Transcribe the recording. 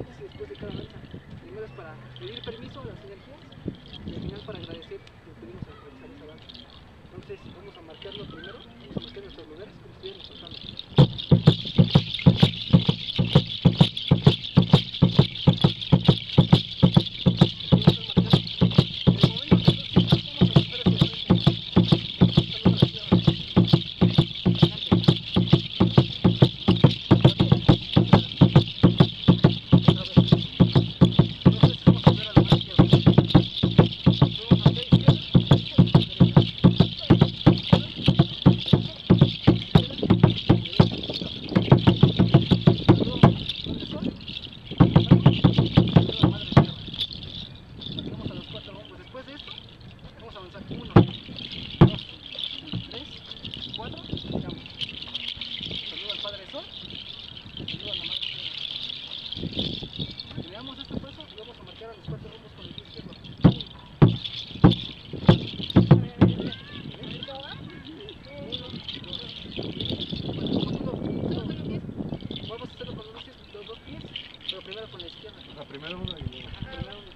antes y después de cada danza. Primero es para pedir permiso a las energías y al final para agradecer que pudimos realizar esa danza. Entonces vamos a marcarlo primero, vamos a marcar nuestros lugares como si estuviéramos tocando. Después de esto, vamos a avanzar 1, 2, 3, 4, giramos. Saludo al Padre Sol, saludo a la Madre Tierra. Terminamos este paso y vamos a marcar a los 4 rumbos con el pie izquierdo. Vamos a hacerlo con los dos pies, pero primero con la izquierda. O sea, primero uno y luego. Primero uno.